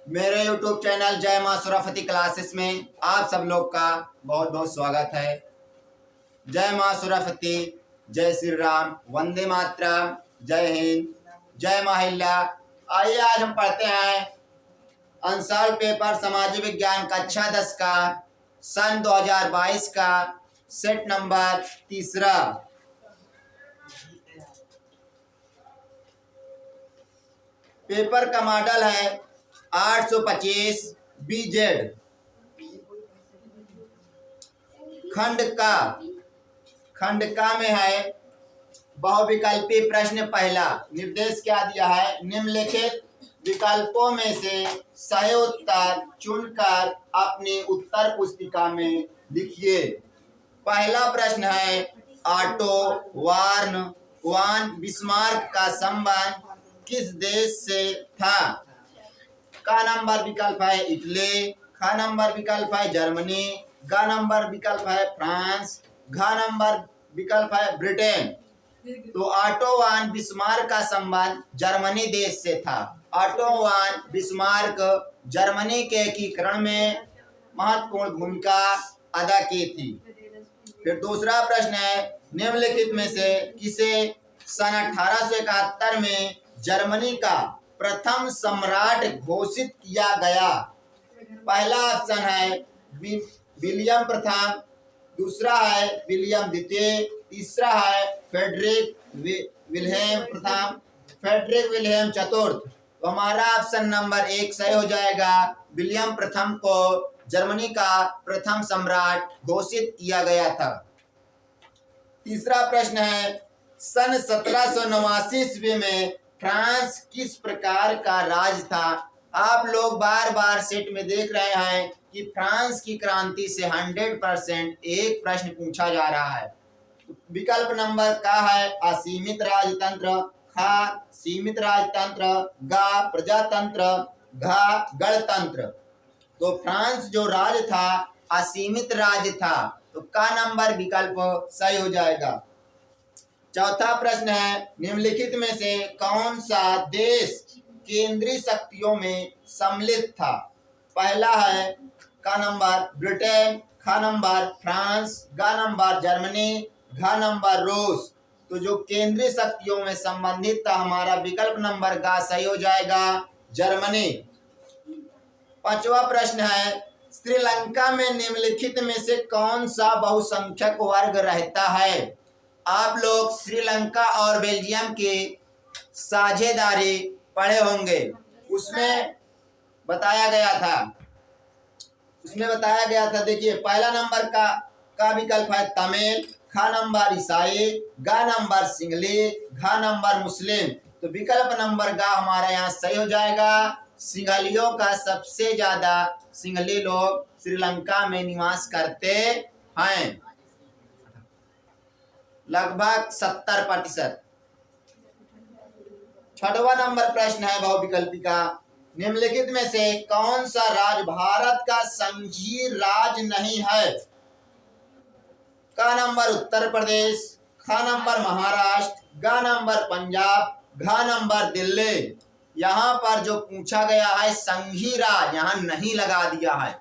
मेरे YouTube channel जय मां सुराफती क्लासेस में आप सब लोग का बहुत बहुत स्वागत है। जय मां सुराफती, जय श्री राम, वंदे मातरम, जय हिंद, जय माहिल्या। आइए आज हम पढ़ते हैं अनसॉल्व पेपर सामाजिक विज्ञान कक्षा 10 का सन 2022 का सेट नंबर 3। पेपर का मॉडल है 825 BZ। खंड का में है बहुविकल्पी प्रश्न। पहला निर्देश क्या दिया है, निम्नलिखित विकल्पों में से सही उत्तर चुनकर अपनी उत्तर पुस्तिका में लिखिए। पहला प्रश्न है ऑटो वान बिस्मार्क का संबंध किस देश से था। का नंबर विकल्प है इटली, खा नंबर विकल्प है जर्मनी, गा नंबर विकल्प है फ्रांस, घा नंबर विकल्प है ब्रिटेन। तो ऑटो वान बिस्मार्क का संबंध जर्मनी देश से था। ऑटो वान बिस्मार्क जर्मनी के एकीकरण में महत्वपूर्ण भूमिका अदा की थी। फिर दूसरा प्रश्न है निम्नलिखित में से किसे सन 1871 में जर्मनी का प्रथम सम्राट घोषित किया गया। पहला ऑप्शन है विलियम प्रथम, दूसरा है विलियम द्वितीय, तीसरा है फ्रेडरिक विल्हेम प्रथम, फ्रेडरिक विल्हेम चतुर्थ। तो हमारा ऑप्शन नंबर 1 सही हो जाएगा। विलियम प्रथम को जर्मनी का प्रथम सम्राट घोषित किया गया था। तीसरा प्रश्न है सन 1789 ईस्वी में फ्रांस किस प्रकार का राज्य था। आप लोग बार बार सेट में देख रहे हैं कि फ्रांस की क्रांति से 100% एक प्रश्न पूछा जा रहा है। विकल्प नंबर का है असीमित राजतंत्र, खा सीमित राजतंत्र, गा प्रजातंत्र, घा गणतंत्र। तो फ्रांस जो राज्य था असीमित राज्य था, तो का नंबर विकल्प सही हो जाएगा। चौथा प्रश्न है निम्नलिखित में से कौन सा देश केंद्रीय शक्तियों में सम्मिलित था। पहला है का नंबर ब्रिटेन, खा नंबर फ्रांस, गा नंबर जर्मनी, घा नंबर रूस। तो जो केंद्रीय शक्तियों में संबंधित था हमारा विकल्प नंबर गा सही हो जाएगा, जर्मनी। पांचवा प्रश्न है श्रीलंका में निम्नलिखित में से कौन सा बहुसंख्यक वर्ग रहता है। आप लोग श्रीलंका और बेल्जियम की साझेदारी पढ़े होंगे। उसमें बताया गया था देखिए पहला नंबर का विकल्प है तमिल, खा नंबर ईसाई, गा नंबर सिंहली, घा नंबर मुस्लिम। तो विकल्प नंबर गा हमारा यहाँ सही हो जाएगा। सिंहलियों का सबसे ज्यादा सिंहली लोग श्रीलंका में निवास करते हैं, लगभग 70%। छठवां नंबर प्रश्न है बहुविकल्पी का निम्नलिखित में से कौन सा राज्य भारत का संघीय राज्य नहीं है। का नंबर उत्तर प्रदेश, खा नंबर महाराष्ट्र, गा नंबर पंजाब, घा नंबर दिल्ली। यहाँ पर जो पूछा गया है संघीय राज्य यहाँ नहीं लगा दिया है।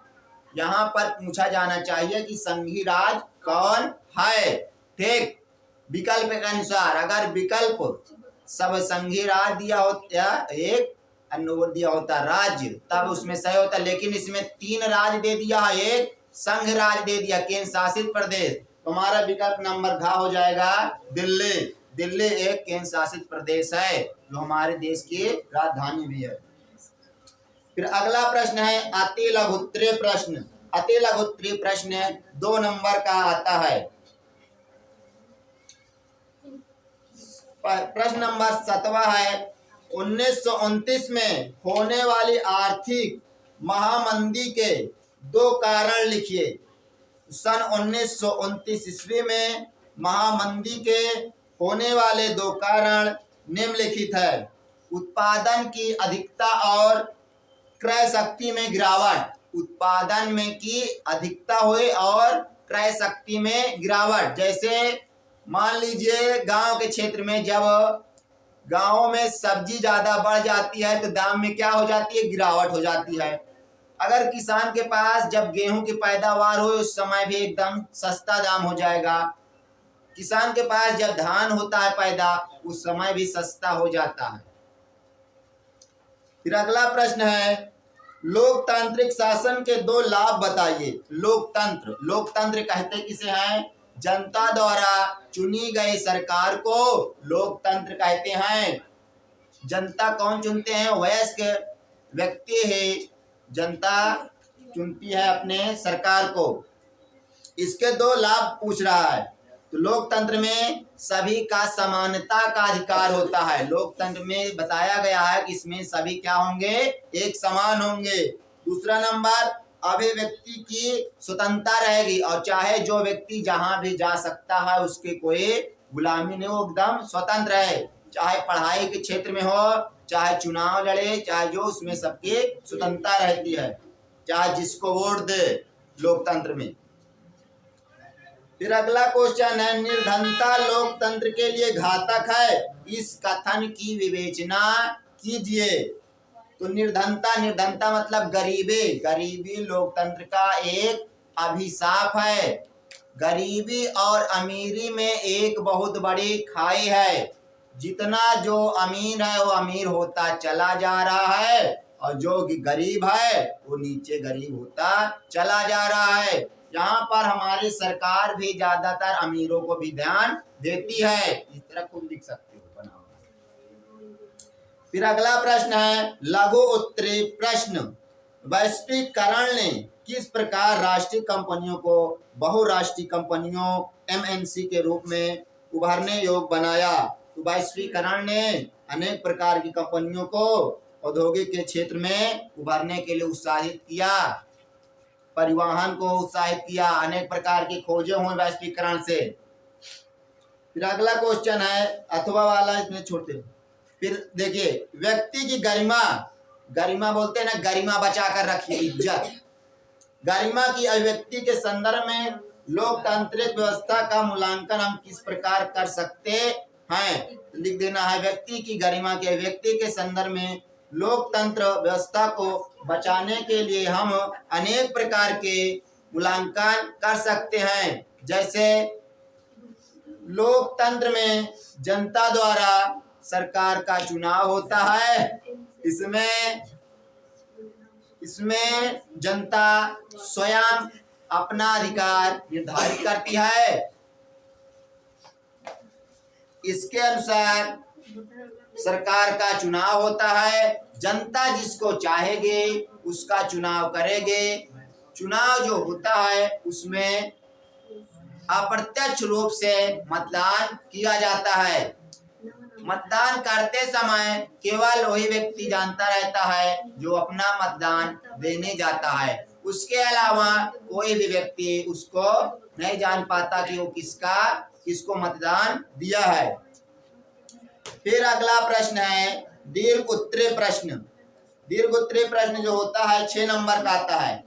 यहाँ पर पूछा जाना चाहिए कि संघीय राज्य कौन है। ठीक, विकल्प के अनुसार अगर विकल्प सब संघीय राज्य दिया होता एक अन्य दिया होता राज्य तब उसमें सही होता, लेकिन इसमें 3 राज्य दे दिया है, एक संघ राज्य दे दिया केंद्र शासित प्रदेश। हमारा विकल्प नंबर घा हो जाएगा, दिल्ली। दिल्ली एक केंद्र शासित प्रदेश है जो हमारे देश की राजधानी भी है। फिर अगला प्रश्न है अति लघुत्तरीय प्रश्न। अति लघुत्तरीय प्रश्न 2 नंबर का आता है। प्रश्न नंबर 7वां है 1929 में होने वाली आर्थिक महामंदी के 2 कारण लिखिए। सन 1929 ईस्वी में महामंदी के होने वाले 2 कारण निम्नलिखित है। उत्पादन की अधिकता और क्रय शक्ति में गिरावट। उत्पादन में की अधिकता हुई और क्रय शक्ति में गिरावट। जैसे मान लीजिए गांव के क्षेत्र में जब गाँवों में सब्जी ज्यादा बढ़ जाती है तो दाम में क्या हो जाती है, गिरावट हो जाती है। अगर किसान के पास जब गेहूं की पैदावार हो उस समय भी एकदम सस्ता दाम हो जाएगा। किसान के पास जब धान होता है पैदा उस समय भी सस्ता हो जाता है। फिर अगला प्रश्न है, लोकतांत्रिक शासन के दो लाभ बताइए। लोकतंत्र, लोकतंत्र कहते किसे हैं, जनता द्वारा चुनी गई सरकार को लोकतंत्र कहते हैं। जनता कौन चुनते हैं, वयस्क व्यक्ति है, जनता चुनती है अपने सरकार को। इसके दो लाभ पूछ रहा है। तो लोकतंत्र में सभी का समानता का अधिकार होता है। लोकतंत्र में बताया गया है कि इसमें सभी क्या होंगे, एक समान होंगे। दूसरा नंबर, अभिव्यक्ति की स्वतंत्रता रहेगी और चाहे जो व्यक्ति जहां भी जा सकता है, उसके कोई गुलामी नहीं, वो एकदम स्वतंत्र है। चाहे पढ़ाई के क्षेत्र में हो, चाहे चुनाव लड़े, चाहे जो, उसमें सबकी स्वतंत्रता रहती है, चाहे जिसको वोट दे लोकतंत्र में। फिर अगला क्वेश्चन है, निर्धनता लोकतंत्र के लिए घातक है, इस कथन की विवेचना कीजिए। तो निर्धनता, निर्धनता मतलब गरीबी, गरीबी लोकतंत्र का एक अभिशाप है। गरीबी और अमीरी में एक बहुत बड़ी खाई है। जितना जो अमीर है वो अमीर होता चला जा रहा है और जो गरीब है वो नीचे गरीब होता चला जा रहा है। यहाँ पर हमारी सरकार भी ज्यादातर अमीरों को भी ध्यान देती है। इस तरह खुद लिख सकते हो, बना। फिर अगला प्रश्न है, लघु उत्तरीय प्रश्न, वैश्वीकरण ने किस प्रकार राष्ट्रीय कंपनियों को बहुराष्ट्रीय कंपनियों एमएनसी के रूप में उभरने योग्य बनाया। तो वैश्वीकरण ने अनेक प्रकार की कंपनियों को औद्योगिक के क्षेत्र में उभरने के लिए उत्साहित किया, परिवहन को उत्साहित किया, अनेक प्रकार की खोजें हुई वैश्वीकरण से। फिर अगला क्वेश्चन है, अथवा वाला इसमें छोड़ते। फिर देखिए, व्यक्ति की गरिमा, गरिमा बोलते हैं ना, गरिमा बचा कर रखिए, इज्जत। गरिमा की अभिव्यक्ति के संदर्भ में लोकतांत्रिक व्यवस्था का मूल्यांकन हम किस प्रकार कर सकते हैं, लिख देना है। व्यक्ति की गरिमा के अभिव्यक्ति के संदर्भ में लोकतंत्र व्यवस्था को बचाने के लिए हम अनेक प्रकार के मूल्यांकन कर सकते हैं। जैसे लोकतंत्र में जनता द्वारा सरकार का चुनाव होता है, इसमें जनता स्वयं अपना अधिकार निर्धारित करती है। इसके अनुसार सरकार का चुनाव होता है, जनता जिसको चाहेगी उसका चुनाव करेगी। चुनाव जो होता है उसमें अप्रत्यक्ष रूप से मतदान किया जाता है। मतदान करते समय केवल वही व्यक्ति जानता रहता है जो अपना मतदान देने जाता है, उसके अलावा कोई भी व्यक्ति उसको नहीं जान पाता कि वो किसको मतदान दिया है। फिर अगला प्रश्न है दीर्घ उत्तरीय प्रश्न। दीर्घ उत्तरीय प्रश्न जो होता है 6 नंबर का आता है।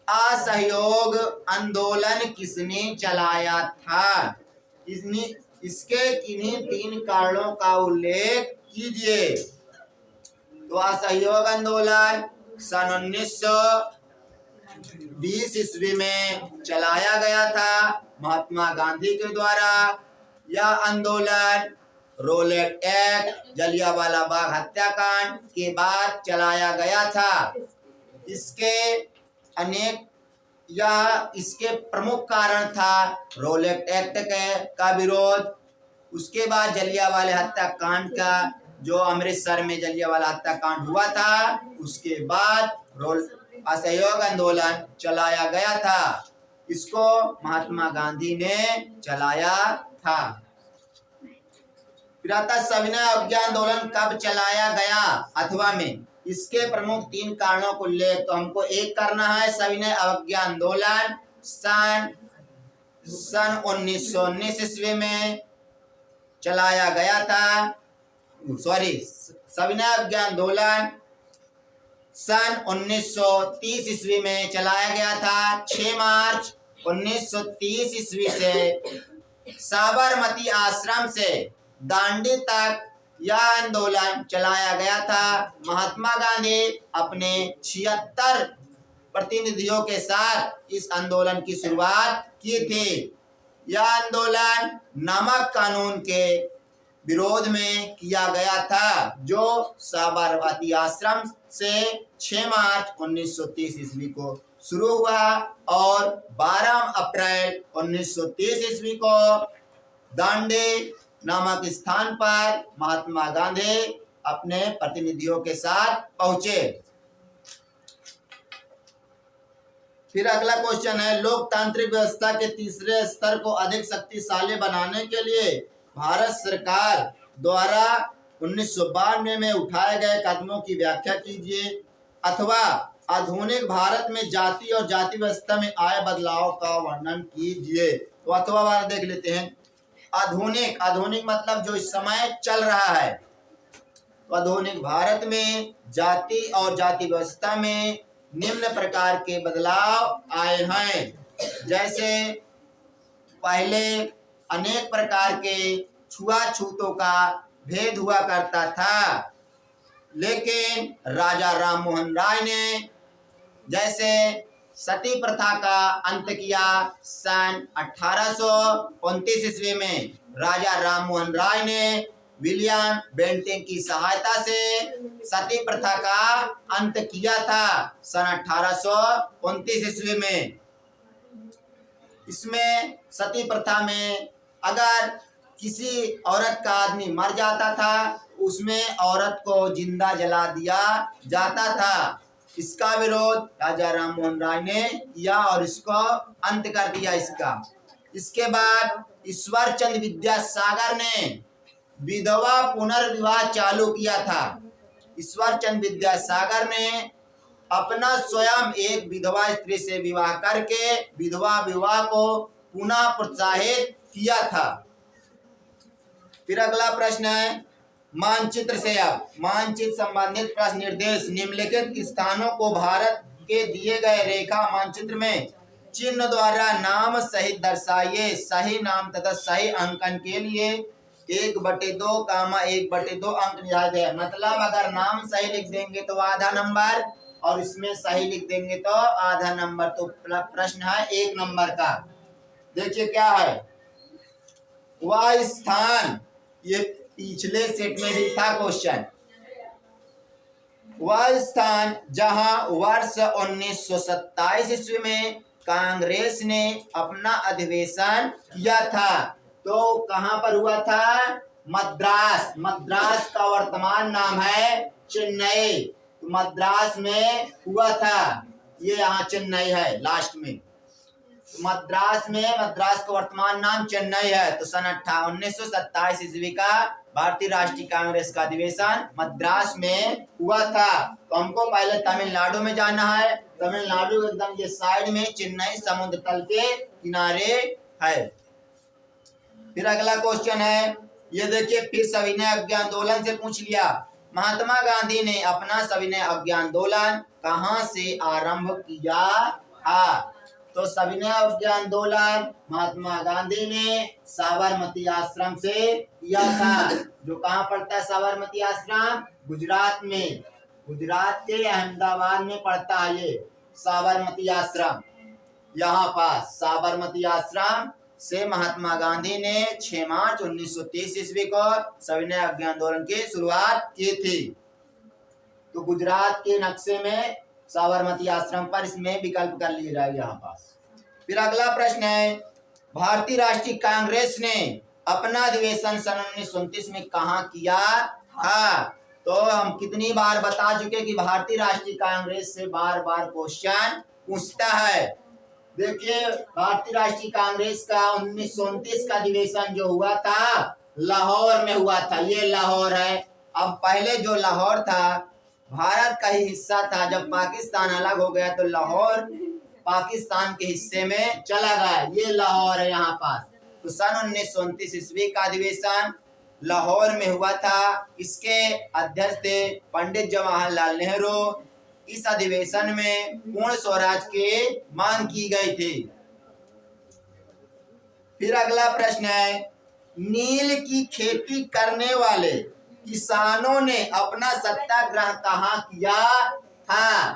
असहयोग आंदोलन किसने चलाया था? इसके किन्हीं 3 कारणों का उल्लेख कीजिए। तो असहयोग आंदोलन सन 1920 ईस्वी में चलाया गया था महात्मा गांधी के द्वारा। यह आंदोलन रोलेट एक्ट, जलियांवाला बाग हत्याकांड के बाद चलाया गया था। इसके प्रमुख कारण था रोलेट एक्ट का विरोध, उसके बाद जलियांवाले हत्याकांड का, जो अमृतसर में जलियांवाला हत्याकांड हुआ था, उसके बाद असहयोग आंदोलन चलाया गया था। इसको महात्मा गांधी ने चलाया था। फिर आता सविनय अवज्ञा आंदोलन कब चलाया गया अथवा में? इसके प्रमुख 3 कारणों को ले तो हमको एक करना है। सविनय अवज्ञा आंदोलन सन 1919 ईस्वी में चलाया गया था। सविनय अवज्ञा आंदोलन सन 1930 ईस्वी में चलाया गया था। 6 मार्च 1930 ईस्वी से साबरमती आश्रम से दांडी तक यह आंदोलन चलाया गया था। महात्मा गांधी अपने 76 प्रतिनिधियों के साथ इस आंदोलन की शुरुआत की थी। यह आंदोलन नमक कानून के विरोध में किया गया था, जो साबरमती आश्रम से 6 मार्च 1930 ईस्वी को शुरू हुआ और 12 अप्रैल 1930 ईस्वी को दांडी नामक स्थान पर महात्मा गांधी अपने प्रतिनिधियों के साथ पहुंचे। फिर अगला क्वेश्चन है, लोकतांत्रिक व्यवस्था के तीसरे स्तर को अधिक शक्तिशाली बनाने के लिए भारत सरकार द्वारा 1992 में उठाए गए कदमों की व्याख्या कीजिए, अथवा आधुनिक भारत में जाति और जाति व्यवस्था में आए बदलाव का वर्णन कीजिए। तो अथवा वाला देख लेते हैं। आधुनिक, आधुनिक मतलब जो इस समय चल रहा है। तो आधुनिक भारत में जाति और जाति व्यवस्था में निम्न प्रकार के बदलाव आए हैं। जैसे पहले अनेक प्रकार के छुआछूतों का भेद हुआ करता था, लेकिन राजा राम मोहन राय ने जैसे सती प्रथा का अंत किया सन 1829 ईस्वी में। राजा राम मोहन राय ने विलियम बेंटिंक की सहायता से सती प्रथा का अंत किया था सन 1829 ईस्वी में। इसमें सती प्रथा में अगर किसी औरत का आदमी मर जाता था, उसमें औरत को जिंदा जला दिया जाता था। इसका विरोध राजा राम मोहन राय ने किया और इसको अंत कर दिया इसका। इसके बाद ईश्वर चंद्र विद्यासागर ने विधवा पुनर्विवाह चालू किया था। ईश्वर चंद्र विद्यासागर ने अपना स्वयं एक विधवा स्त्री से विवाह करके विधवा विवाह को पुनः प्रोत्साहित किया था। फिर अगला प्रश्न है, मानचित्र से अब मानचित्र संबंधित प्रश्न निर्देश। निम्नलिखित स्थानों को भारत के दिए गए रेखा मानचित्र में चिन्ह द्वारा नाम सहित दर्शाइए। सही नाम तथा सही अंकन के लिए 1/2, 1/2 अंक निर्धारित है। मतलब अगर नाम सही लिख देंगे तो आधा नंबर और इसमें सही लिख देंगे तो आधा नंबर। तो प्रश्न है 1 नंबर का। देखिए क्या है, वह स्थान, ये पिछले सेट में भी था क्वेश्चन। वह स्थान जहां वर्ष 1927 ईस्वी में कांग्रेस ने अपना अधिवेशन किया था, तो कहां पर हुआ था? मद्रास। मद्रास का वर्तमान नाम है चेन्नई। तो मद्रास में हुआ था। ये यहाँ चेन्नई है लास्ट में। मद्रास में, मद्रास का वर्तमान नाम चेन्नई है। तो सन 1927 ईस्वी का भारतीय राष्ट्रीय कांग्रेस का अधिवेशन मद्रास में हुआ था। तो हमको पहले तमिलनाडु में जाना है। तमिलनाडु एकदम ये साइड में चेन्नई समुद्र तल के किनारे है। फिर अगला क्वेश्चन है, ये देखिए फिर सविनय अवज्ञा आंदोलन से पूछ लिया। महात्मा गांधी ने अपना सविनय अवज्ञा आंदोलन कहाँ से आरंभ किया था? तो सविनय अवज्ञा आंदोलन महात्मा गांधी ने साबरमती आश्रम से किया था। जो कहाँ पड़ता है साबरमती आश्रम? गुजरात में। गुजरात के अहमदाबाद में पड़ता है ये साबरमती आश्रम। यहाँ पास साबरमती आश्रम से महात्मा गांधी ने 6 मार्च 1930 ईस्वी को सविनय अवज्ञा आंदोलन की शुरुआत की थी। तो गुजरात के नक्शे में साबरमती आश्रम पर इसमें विकल्प कर लिए जाए यहाँ पास। फिर अगला प्रश्न है, भारतीय राष्ट्रीय कांग्रेस ने अपना अधिवेशन सन 1929 में कहाँ किया था? तो हम कितनी बार बता चुके कि भारतीय राष्ट्रीय कांग्रेस से बार बार क्वेश्चन पूछता है। देखिए भारतीय राष्ट्रीय कांग्रेस का 1929 का अधिवेशन जो हुआ था लाहौर में हुआ था। ये लाहौर है। अब पहले जो लाहौर था भारत का ही हिस्सा था। जब पाकिस्तान अलग हो गया तो लाहौर पाकिस्तान के हिस्से में चला गया। ये लाहौर है यहाँ पास। तो सन 1929 ईस्वी का अधिवेशन लाहौर में हुआ था। इसके अध्यक्ष थे पंडित जवाहरलाल नेहरू। इस अधिवेशन में पूर्ण स्वराज की मांग की गई थी। फिर अगला प्रश्न है, नील की खेती करने वाले किसानों ने अपना सत्याग्रह कहाँ किया था?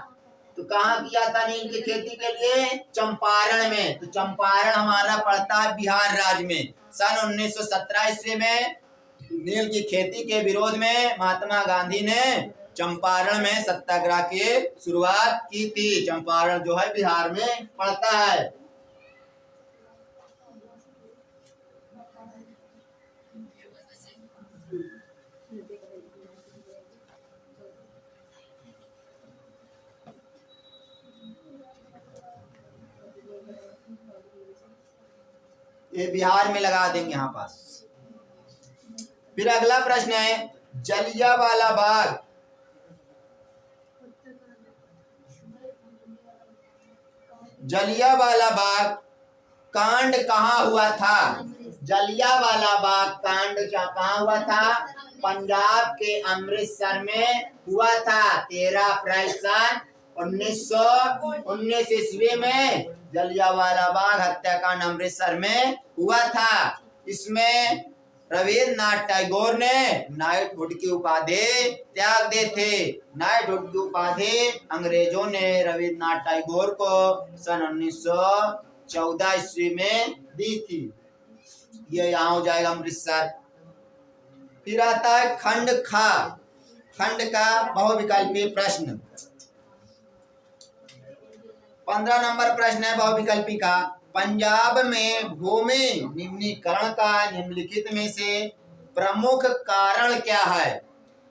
तो कहाँ किया था नील की खेती के लिए? चंपारण में। तो चंपारण हमारा पड़ता है बिहार राज्य में। सन 1917 ईस्वी में नील की खेती के विरोध में महात्मा गांधी ने चंपारण में सत्याग्रह की शुरुआत की थी। चंपारण जो है बिहार में पड़ता है। ये बिहार में लगा देंगे यहाँ पास। फिर अगला प्रश्न है जलियांवाला बाग। जलियांवाला बाग कांड कहाँ हुआ था? जलियांवाला बाग कांड कहाँ हुआ था? पंजाब के अमृतसर में हुआ था। 13 अप्रैल सन 1919 ईस्वी में जलियांवाला बाग हत्याकांड अमृतसर में हुआ था। इसमें रविन्द्रनाथ टैगोर ने नाइटहुड की उपाधि त्याग दी थी। नाइटहुड की उपाधि अंग्रेजों ने रविन्द्रनाथ टैगोर को सन 1914 ईस्वी में दी थी। ये यहाँ हो जाएगा अमृतसर। फिर आता है खंड खा। खंड का बहुविकल्पीय प्रश्न। 15 नंबर प्रश्न है बहुविकल्पी का। पंजाब में भूमि निम्नीकरण का निम्नलिखित में से प्रमुख कारण क्या है?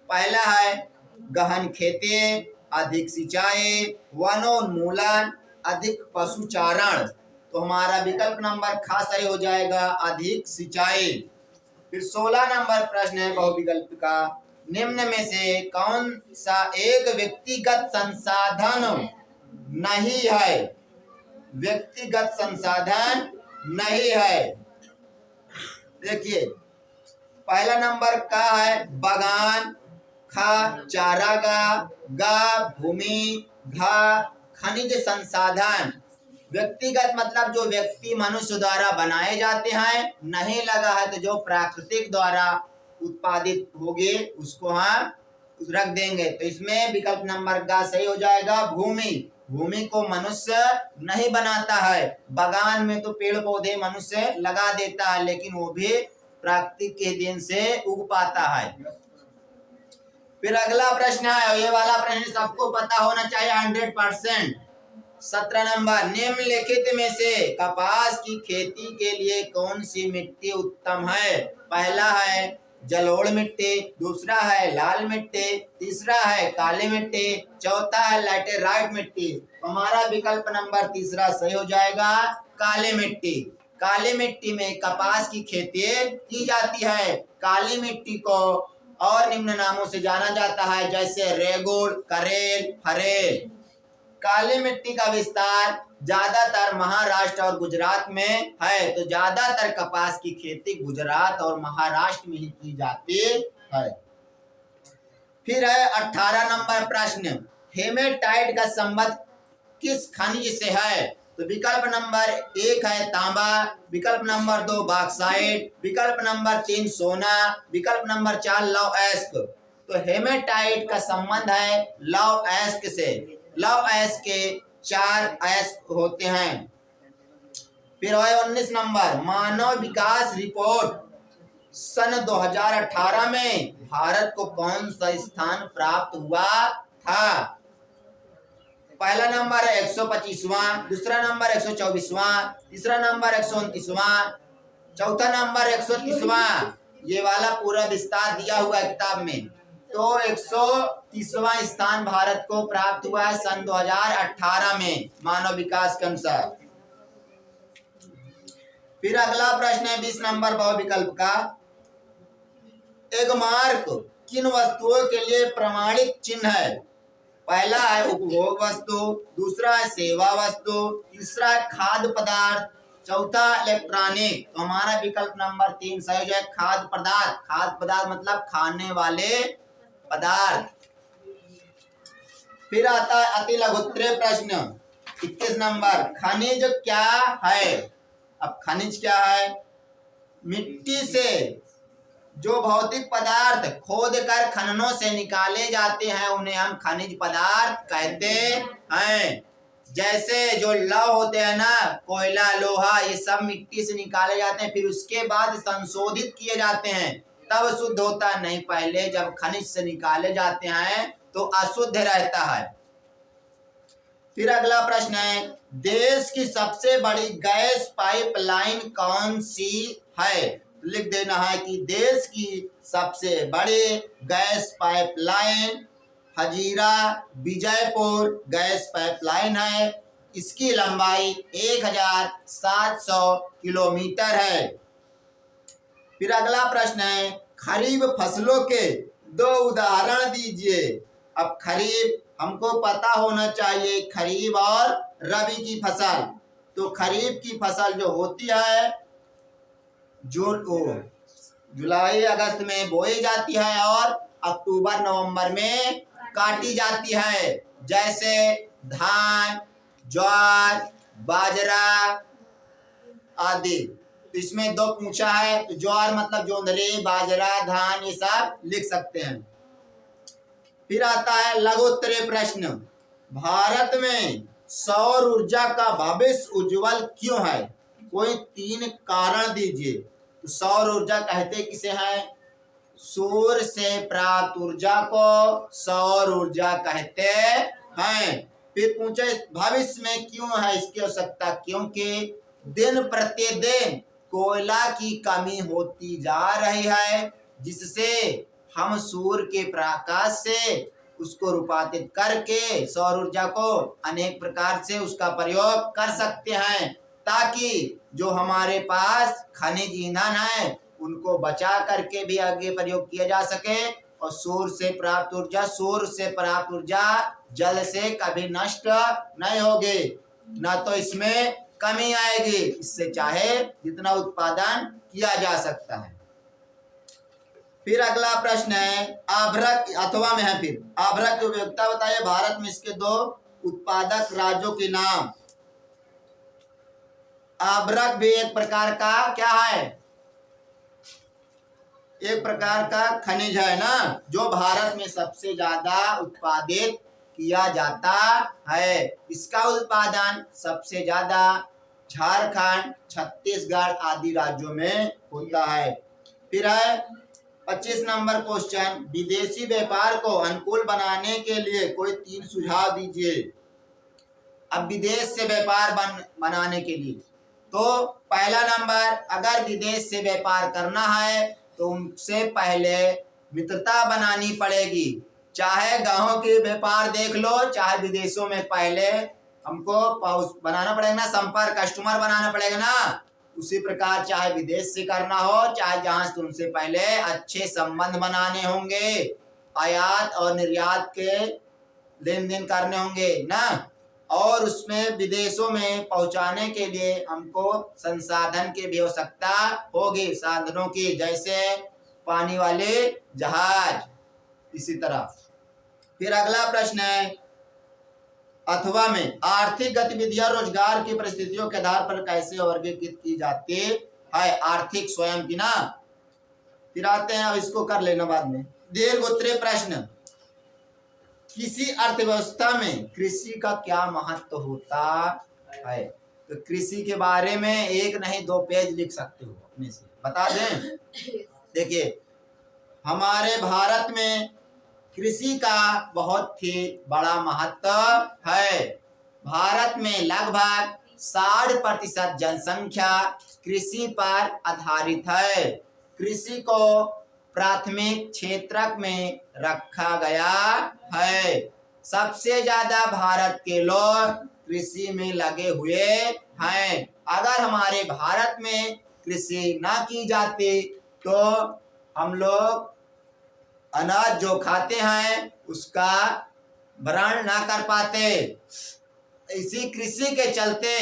पहला है गहन खेती, अधिक सिंचाई, वनोन्मूलन, अधिक पशुचारण। तो हमारा विकल्प नंबर खा सही हो जाएगा, अधिक सिंचाई। फिर 16 नंबर प्रश्न है बहुविकल्प का। निम्न में से कौन सा एक व्यक्तिगत संसाधन नहीं है? व्यक्तिगत संसाधन नहीं है। देखिए पहला नंबर का है बागान, खा चारागाह, गा भूमि, घा खनिज संसाधन। व्यक्तिगत मतलब जो व्यक्ति मनुष्य द्वारा बनाए जाते हैं, नहीं लगा है तो जो प्राकृतिक द्वारा उत्पादित होगे उसको हम रख देंगे। तो इसमें विकल्प नंबर का सही हो जाएगा भूमि। भूमि को मनुष्य नहीं बनाता है। बागान में तो पेड़ पौधे मनुष्य लगा देता है, लेकिन वो भी प्राकृतिक के देन से उग पाता है। फिर अगला प्रश्न है, ये वाला प्रश्न सबको पता होना चाहिए 100%। 17 नंबर निम्नलिखित में से कपास की खेती के लिए कौन सी मिट्टी उत्तम है? पहला है जलोढ़ मिट्टी, दूसरा है लाल मिट्टी, तीसरा है काली मिट्टी, चौथा है लैटेराइट मिट्टी। हमारा विकल्प नंबर तीसरा सही हो जाएगा, काली मिट्टी। काली मिट्टी में कपास की खेती की जाती है। काली मिट्टी को और निम्न नामों से जाना जाता है, जैसे रेगुड़, करेल, फरेल। काली मिट्टी का विस्तार ज्यादातर महाराष्ट्र और गुजरात में है। तो ज्यादातर कपास की खेती गुजरात और महाराष्ट्र में ही की जाती है। फिर है 18 नंबर प्रश्न, हेमेटाइट का संबंध किस खनिज से है? तो विकल्प नंबर 1 है तांबा, विकल्प नंबर 2 बॉक्साइट, विकल्प नंबर 3 सोना, विकल्प नंबर 4 लौह अयस्क। तो हेमेटाइट का संबंध है लौह अयस्क से। लौह अयस्क के 4 अयस्क होते हैं। फिर है 19 नंबर, मानव विकास रिपोर्ट सन 2018 में भारत को कौन सा स्थान प्राप्त हुआ था? पहला नंबर है 125वां, दूसरा नंबर 124वां, तीसरा नंबर 129वां, चौथा नंबर 130वां। ये वाला पूरा विस्तार दिया हुआ है किताब में। तो 130वां स्थान भारत को प्राप्त हुआ है सन 2018 में मानव विकास के अनुसार। फिर अगला प्रश्न है 20 नंबर बहुविकल्प का। एगमार्क किन वस्तुओं के लिए प्रमाणित चिन्ह है? पहला है उपभोग वस्तु, दूसरा है सेवा वस्तु, तीसरा है खाद्य पदार्थ, चौथा इलेक्ट्रॉनिक। तो हमारा विकल्प नंबर 3 सही है, खाद्य पदार्थ। खाद्य पदार्थ मतलब खाने वाले पदार्थ। फिर आता है अति लघुत्तरीय प्रश्न 21 नंबर, खनिज क्या है? अब खनिज क्या है? मिट्टी से जो भौतिक पदार्थ खोद कर खननों से निकाले जाते हैं उन्हें हम खनिज पदार्थ कहते हैं। जैसे जो लौह होते हैं ना, कोयला, लोहा, ये सब मिट्टी से निकाले जाते हैं, फिर उसके बाद संशोधित किए जाते हैं, तब शुद्ध होता नहीं। पहले जब खनिज से निकाले जाते हैं तो अशुद्ध रहता है। फिर अगला प्रश्न है, देश की सबसे बड़ी गैस पाइपलाइन कौन सी है? लिख देना है कि देश की सबसे बड़ी gas pipeline Hazira Vijaypur gas pipeline है। इसकी लंबाई 1700 किलोमीटर है। फिर अगला प्रश्न है, खरीफ फसलों के 2 उदाहरण दीजिए। अब खरीफ हमको पता होना चाहिए, खरीफ और रबी की फसल। तो खरीफ की फसल जो होती है जुलाई अगस्त में बोई जाती है और अक्टूबर नवंबर में काटी जाती है। जैसे धान, ज्वार, बाजरा आदि। तो इसमें 2 पूछा है, तो ज्वार मतलब जोंधरी, बाजरा, धान, ये सब लिख सकते हैं। फिर आता है लघुत्तरीय प्रश्न, भारत में सौर ऊर्जा का भविष्य उज्जवल क्यों है? कोई 3 कारण दीजिए। तो सौर ऊर्जा कहते किसे हैं? सूर्य से प्राप्त ऊर्जा को सौर ऊर्जा कहते हैं। फिर पूछे भविष्य में क्यों है इसकी आवश्यकता? क्योंकि दिन प्रतिदिन कोयला की कमी होती जा रही है, जिससे हम सूर्य के प्रकाश से उसको रूपांतरित करके सौर ऊर्जा को अनेक प्रकार से उसका प्रयोग कर सकते हैं, ताकि जो हमारे पास खनिज ईंधन है उनको बचा करके भी आगे प्रयोग किया जा सके। और सूर्य से प्राप्त ऊर्जा जल से कभी नष्ट नहीं होगी, न तो इसमें कमी आएगी। इससे चाहे जितना उत्पादन किया जा सकता है। फिर अगला प्रश्न है, आभ्रक अथवा में है, फिर आभ्रक की उपयोगिता बताइए। भारत में इसके 2 उत्पादक राज्यों के नाम। आभ्रक भी एक प्रकार का क्या है? एक प्रकार का खनिज है ना, जो भारत में सबसे ज्यादा उत्पादित किया जाता है। इसका उत्पादन सबसे ज्यादा झारखंड, छत्तीसगढ़ आदि राज्यों में होता है। फिर है 25 नंबर क्वेश्चन, विदेशी व्यापार को अनुकूल बनाने के लिए कोई 3 सुझाव दीजिए। अब विदेश से व्यापार बनाने के लिए तो पहला नंबर, अगर विदेश से व्यापार करना है तो उनसे पहले मित्रता बनानी पड़ेगी। चाहे गांव के व्यापार देख लो, चाहे विदेशों में पहले हमको बनाना पड़ेगा ना, संपर्क, कस्टमर बनाना पड़ेगा ना। उसी प्रकार चाहे विदेश से करना हो, चाहे जहां से, उनसे पहले अच्छे संबंध बनाने होंगे, आयात और निर्यात के लेन देन करने होंगे ना। और उसमें विदेशों में पहुंचाने के लिए हमको संसाधन की भी आवश्यकता होगी, साधनों की, जैसे पानी वाले जहाज, इसी तरह। फिर अगला प्रश्न है, अथवा में आर्थिक गतिविधियां रोजगार की परिस्थितियों के आधार पर कैसे वर्गीकृत की जाती है? आर्थिक स्वयं की ना। फिर आते हैं, अब इसको कर लेना बाद में। दीर्घ उत्तरीय प्रश्न, किसी अर्थव्यवस्था में कृषि का क्या महत्व होता है? तो कृषि के बारे में 1 नहीं 2 पेज लिख सकते हो अपने से, बता दें। देखिए, हमारे भारत में कृषि का बहुत ही बड़ा महत्व है। भारत में लगभग 60% जनसंख्या कृषि पर आधारित है। कृषि को प्राथमिक क्षेत्र में रखा गया है। सबसे ज्यादा भारत के लोग कृषि में लगे हुए हैं। अगर हमारे भारत में कृषि ना की जाती तो हम लोग अनाज जो खाते हैं उसका भरण ना कर पाते। इसी कृषि के चलते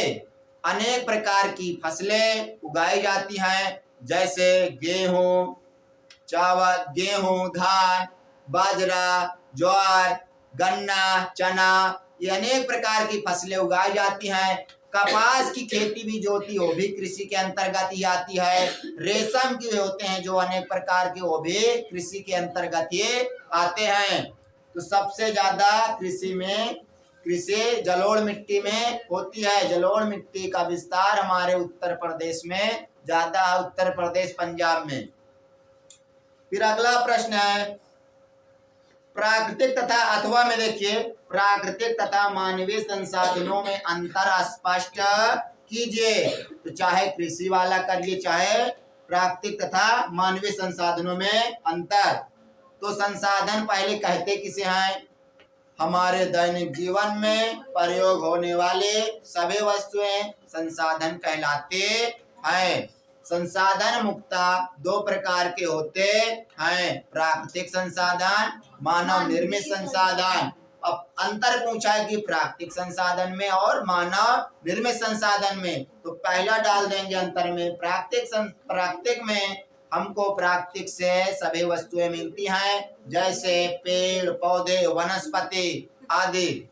अनेक प्रकार की फसलें उगाई जाती हैं, जैसे गेहूं, चावल, गेहूं, धान, बाजरा, ज्वार, गन्ना, चना, ये अनेक प्रकार की फसलें उगाई जाती हैं। कपास की खेती भी जो होती है वो भी कृषि के अंतर्गत ही आती है। रेशम के होते हैं जो अनेक प्रकार के, वो भी कृषि के अंतर्गत ही आते हैं। तो सबसे ज्यादा कृषि जलोढ़ मिट्टी में होती है। जलोढ़ मिट्टी का विस्तार हमारे उत्तर प्रदेश में ज्यादा है, उत्तर प्रदेश पंजाब में। फिर अगला प्रश्न है प्राकृतिक तथा अथवा में देखिए, प्राकृतिक तथा मानवीय संसाधनों में अंतर स्पष्ट कीजिए। तो चाहे कृषि वाला करिए चाहे प्राकृतिक तथा मानवीय संसाधनों में अंतर। तो संसाधन पहले कहते किसे हैं? हमारे दैनिक जीवन में प्रयोग होने वाले सभी वस्तुएं संसाधन कहलाते हैं। संसाधन मुख्यतः दो प्रकार के होते हैं, प्राकृतिक संसाधन, मानव निर्मित संसाधन। अब अंतर पूछा है कि प्राकृतिक संसाधन में और मानव निर्मित संसाधन में, तो पहला डाल देंगे अंतर में। प्राकृतिक में हमको प्राकृतिक से सभी वस्तुएं मिलती हैं, जैसे पेड़ पौधे वनस्पति आदि।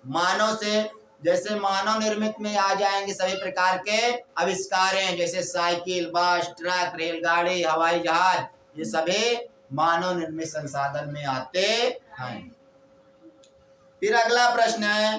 मानव से जैसे मानव निर्मित में आ जाएंगे सभी प्रकार के आविष्कारें, जैसे साइकिल, बस, ट्रक, रेलगाड़ी, हवाई जहाज, ये सभी मानव निर्मित संसाधन में आते हैं। फिर अगला प्रश्न है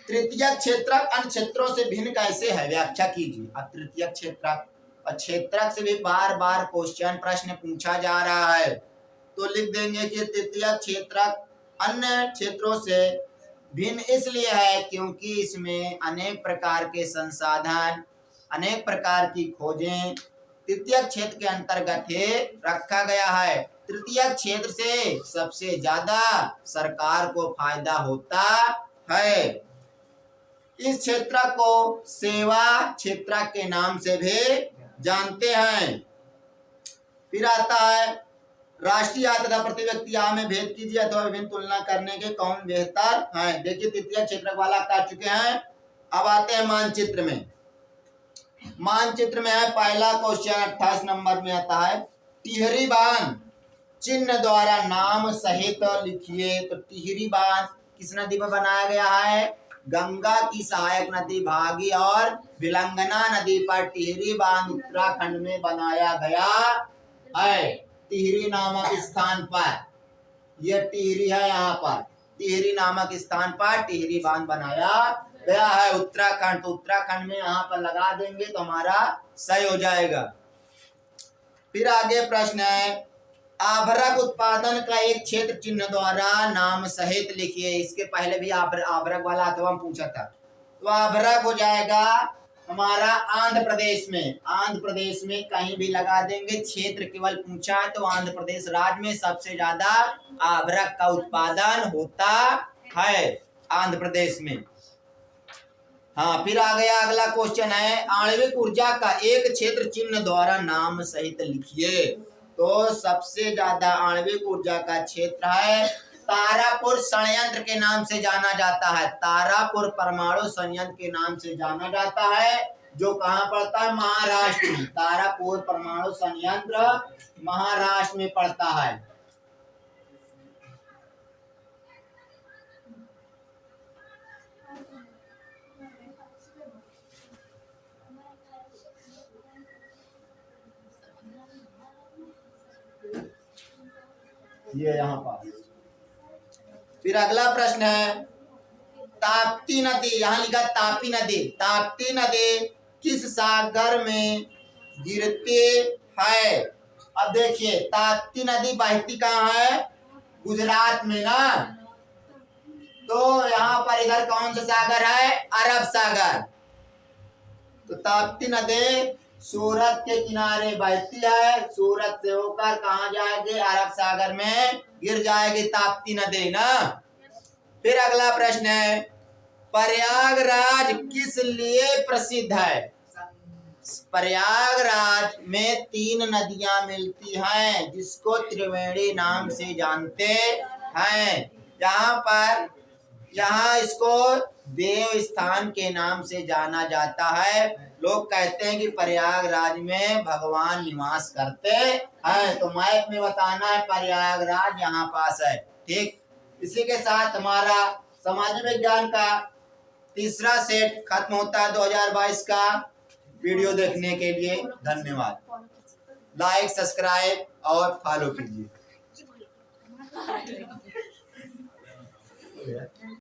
तृतीयक क्षेत्रक अन्य क्षेत्रों से भिन्न कैसे है, व्याख्या कीजिए। अब तृतीयक क्षेत्रक और क्षेत्रक से भी बार बार क्वेश्चन प्रश्न पूछा जा रहा है, तो लिख देंगे कि तृतीयक क्षेत्रक अन्य क्षेत्रों से भिन्न इसलिए है क्योंकि इसमें अनेक प्रकार के संसाधन, अनेक प्रकार की खोजें तृतीयक क्षेत्र के अंतर्गत ही रखा गया है। तृतीयक क्षेत्र से सबसे ज्यादा सरकार को फायदा होता है। इस क्षेत्र को सेवा क्षेत्र के नाम से भी जानते हैं। फिर आता है राष्ट्रीय आय तथा प्रति व्यक्ति आय में भेद कीजिए अथवा विभिन्न तुलना करने के कौन बेहतर है। देखिए तृतीय क्षेत्र वाला कर चुके हैं, अब आते हैं मानचित्र में। मानचित्र में है पहला क्वेश्चन 28 नंबर में आता है टिहरी बांध चिन्ह द्वारा नाम सहित लिखिए। तो टिहरी बांध किस नदी पर बनाया गया है? गंगा की सहायक नदी भागी और विलंगना नदी पर टिहरी बांध उत्तराखंड में बनाया गया है। टिहरी नामक स्थान पर, यह टिहरी है, यहाँ पर टिहरी नामक स्थान पर टिहरी बांध बनाया गया है उत्तराखंड। तो उत्तराखंड में यहाँ पर लगा देंगे तो हमारा सही हो जाएगा। फिर आगे प्रश्न है आभरक उत्पादन का एक क्षेत्र चिन्ह द्वारा नाम सहित लिखिए। इसके पहले भी आभरक वाला अथवा पूछा था, तो आभरक हो जाएगा हमारा आंध्र प्रदेश में। आंध्र प्रदेश में कहीं भी लगा देंगे, क्षेत्र केवल पूछा है तो आंध्र प्रदेश राज्य में सबसे ज्यादा आभरक का उत्पादन होता है, आंध्र प्रदेश में। हाँ, फिर आ गया अगला क्वेश्चन है आणविक ऊर्जा का एक क्षेत्र चिन्ह द्वारा नाम सहित लिखिए। तो सबसे ज्यादा आणविक ऊर्जा का क्षेत्र है तारापुर संयंत्र के नाम से जाना जाता है। तारापुर परमाणु संयंत्र के नाम से जाना जाता है, जो कहाँ पड़ता है? महाराष्ट्र में। तारापुर परमाणु संयंत्र महाराष्ट्र में पड़ता है। ये यहाँ पर। फिर अगला प्रश्न है ताप्ती नदी, यहाँ लिखा तापी नदी। ताप्ती नदी किस सागर में गिरती है? अब देखिए ताप्ती नदी बहती कहाँ है? गुजरात में ना। तो यहाँ पर इधर कौन सा सागर है? अरब सागर। तो ताप्ती नदी सूरत के किनारे बहती है, सूरत से होकर कहाँ जाएगी? अरब सागर में गिर जाएगी ताप्ती नदी ना। फिर अगला प्रश्न है प्रयागराज किस लिए प्रसिद्ध है? प्रयागराज में 3 नदियां मिलती हैं जिसको त्रिवेणी नाम से जानते हैं। यहाँ इसको देव स्थान के नाम से जाना जाता है। लोग कहते हैं कि प्रयागराज में भगवान निवास करते हैं, तो मैप में बताना है प्रयागराज यहाँ पास है। ठीक, इसी के साथ हमारा समाज विज्ञान का तीसरा सेट खत्म होता है 2022 का। वीडियो देखने के लिए धन्यवाद। लाइक, सब्सक्राइब और फॉलो कीजिए।